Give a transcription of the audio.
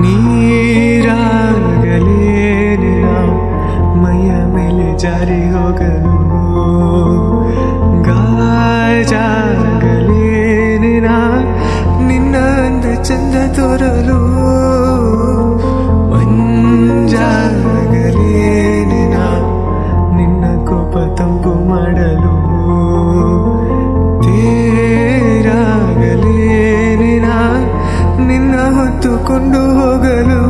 ನೀರಾಗಲೇನಿನ ಮೈಯ ಮೇಲೆ ಜಾರಿ ಹೋಗಲು ಗಾಜಾಗಲೇನಿನ ನಿನ್ನ ಅಂದ ಚಂದ ತೋರಲು ಮಂಜಾಗಲೇನಿನ ನಿನ್ನ ಕೋಪ ತಂಪು ಮಾಡಲು ತೇರಾಗಲೇನಿನ ನಿನ್ನ ಹೊತ್ತುಕೊಂಡು ಹೋಗಲು